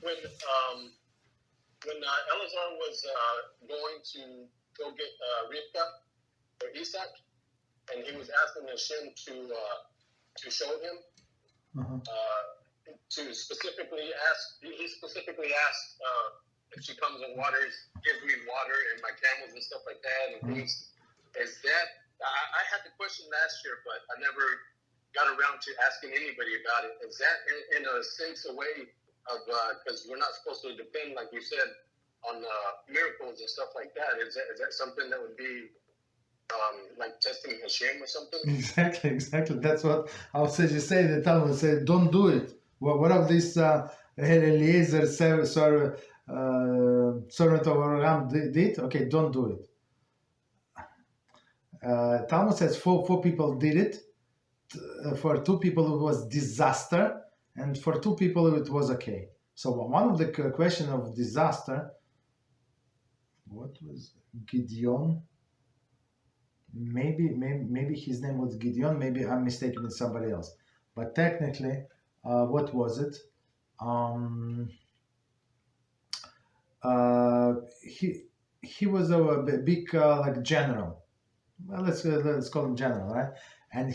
when Eliezer was going to go get Rivka or Isaac, and he was asking Hashem to show him, to specifically ask. He specifically asked if she comes in waters, give me water and my camels and stuff like that. And things. Is that I had the question last year, but I never got around to asking anybody about it. Is that in a sense a way of because we're not supposed to depend, like you said, on miracles and stuff like that? Is that something that would be like testing Hashem or something? Exactly. That's what our sages say. The Talmud said, don't do it. What of this Eliezer servant of Abraham did? Okay, don't do it. Talmud says four people did it. For 2 people it was disaster, and for 2 people it was okay. So one of the question of disaster, what was Gideon? Maybe his name was Gideon. Maybe I'm mistaken with somebody else. But technically, what was it? He was a big like general. Well, let's call him general, right? And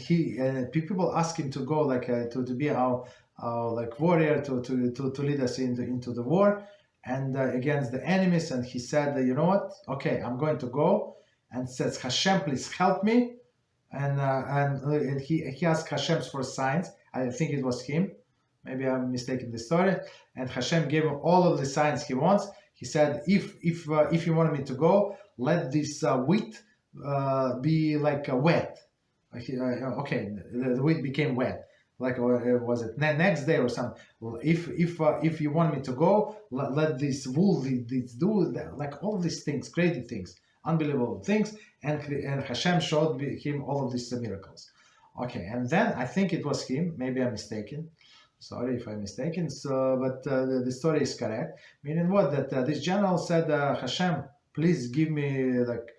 people asked him to go like to be our like warrior to lead us into the war and against the enemies. And he said, you know what? Okay, I'm going to go. And says, Hashem, please help me. And he asked Hashem for signs. I think it was him. Maybe I'm mistaken the story. And Hashem gave him all of the signs he wants. He said, if you want me to go, let this wheat be like wet. Okay, the wheat became wet. Like was it next day or something? Well, if you want me to go, let this wool do that, like all of these things, crazy things, unbelievable things, and Hashem showed him all of these miracles. Okay, and then I think it was him. Maybe I'm mistaken. Sorry if I'm mistaken. So, but the story is correct. Meaning what? That this general said, Hashem, please give me like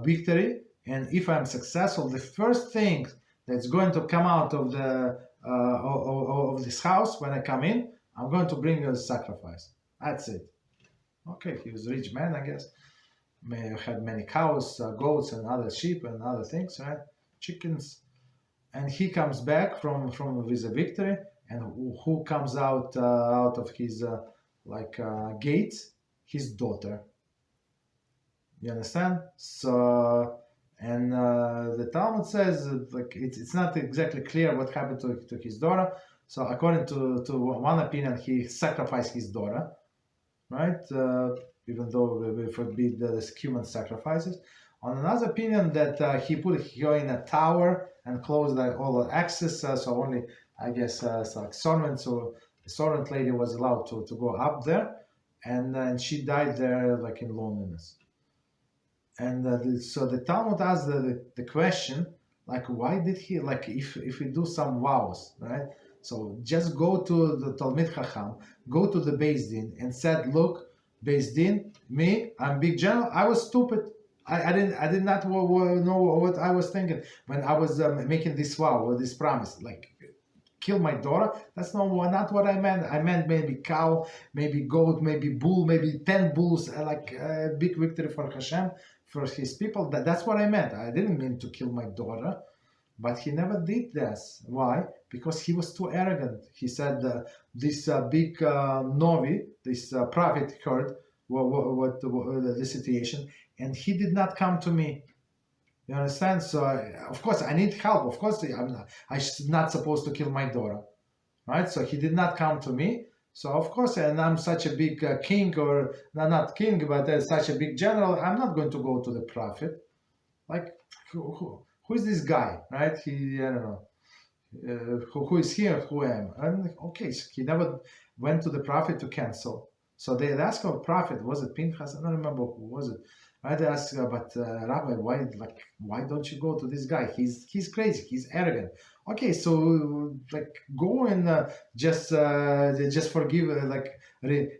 victory, and if I'm successful, the first thing that's going to come out of the of this house when I come in, I'm going to bring a sacrifice. That's it. Okay, he was a rich man, I guess. May had many cows, goats, and other sheep and other things, right? Chickens. And he comes back from with a victory, and who comes out of his gates? His daughter. You understand? So, and the Talmud says like it's not exactly clear what happened to his daughter. So according to one opinion, he sacrificed his daughter, right? Even though we forbid the human sacrifices. On another opinion, that he put her in a tower and closed all the access, so only, I guess, like servants or the servant lady was allowed to go up there, and she died there like in loneliness. And so the Talmud asks the question, like, why did he, like, if we do some vows, right? So just go to the Talmid Chacham, go to the Beis Din, and said, look, Beis Din, me, I'm big general. I was stupid. I did not know what I was thinking when I was making this vow or this promise. Like, kill my daughter. That's not what I meant. I meant maybe cow, maybe goat, maybe bull, maybe 10 bulls. Like a big victory for Hashem, for his people. That's what I meant. I didn't mean to kill my daughter. But he never did this. Why? Because he was too arrogant. He said this big Novi, this prophet heard what the situation, and he did not come to me. You understand? So, of course, I need help. Of course, I'm not supposed to kill my daughter. Right? So he did not come to me. So, of course, and I'm such a big king, or not king, but such a big general, I'm not going to go to the prophet. Like, who is this guy, right? I don't know. Who is he or who am I? And okay, so he never went to the prophet to cancel. So they asked a prophet, was it Pinchas? I don't remember who was it. Right? They asked, but Rabbi, why don't you go to this guy? He's crazy. He's arrogant. Okay, so like go and just forgive,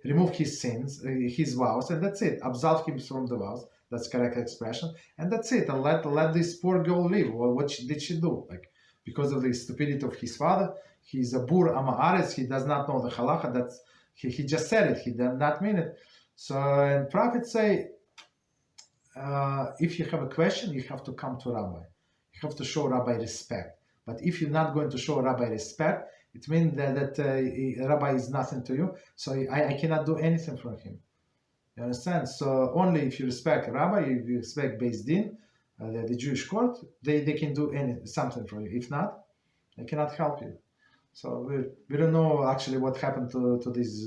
remove his sins, his vows, and that's it. Absolve him from the vows. That's correct expression, and that's it. And let this poor girl live. Well, what did she do? Like, because of the stupidity of his father, he's a bur amaretz. He does not know the halacha. He just said it. He did not mean it. So, and prophets say, if you have a question, you have to come to Rabbi. You have to show Rabbi respect. But if you're not going to show Rabbi respect, it means that Rabbi is nothing to you. So I cannot do anything from him. You understand? So only if you respect Rabbi, if you respect Beis Din, the Jewish court, they can do something for you. If not, they cannot help you. So we don't know actually what happened to this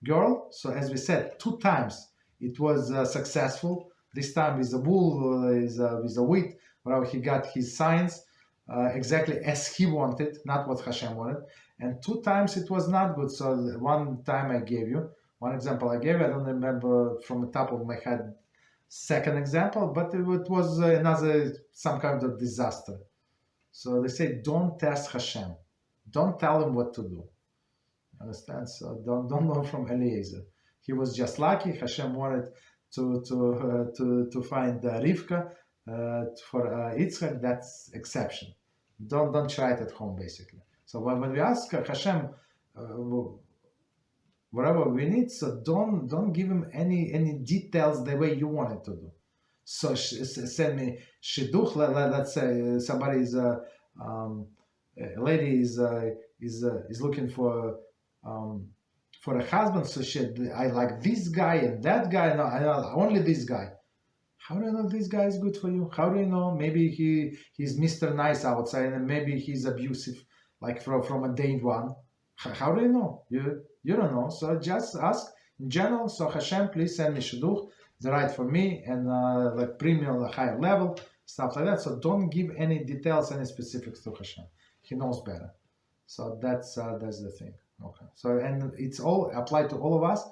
girl. So as we said, 2 times it was successful. This time with the bull, with the wheat, where he got his signs exactly as he wanted, not what HaShem wanted. And 2 times it was not good. So one time I gave you, one example I gave you, I don't remember from the top of my head second example, but it was some kind of disaster. So they say, don't test HaShem. Don't tell him what to do. Understand? So don't learn from Eliezer. He was just lucky. HaShem wanted to find Rivka for Yitzchak. That's exception. Don't try it at home, basically. So when we ask HaShem whatever we need, so don't give him any details the way you want it to do. So send me shidduch. Let's say somebody is a lady is looking for a husband. So I like this guy and that guy. No, I know only this guy. How do you know this guy is good for you? How do you know? Maybe he's Mr. Nice outside, and maybe he's abusive, like from a day one. How do you know? You don't know. So just ask in general. So HaShem, please send me shidduch, the right for me, and like bring me on a higher level, stuff like that. So don't give any details, any specifics to HaShem. He knows better. So that's the thing. Okay. So and it's all applied to all of us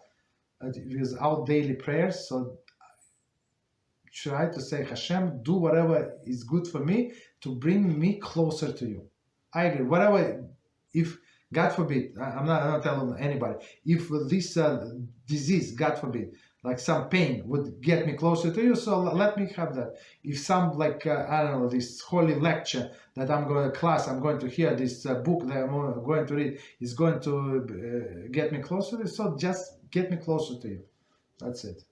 with our daily prayers. So try to say, HaShem, do whatever is good for me to bring me closer to you. I agree. Whatever, if God forbid, I'm not telling anybody, if this disease, God forbid, like some pain would get me closer to you, so let me have that. If some, like, I don't know, this holy lecture that I'm going to hear, this book that I'm going to read is going to get me closer, so just get me closer to you. That's it.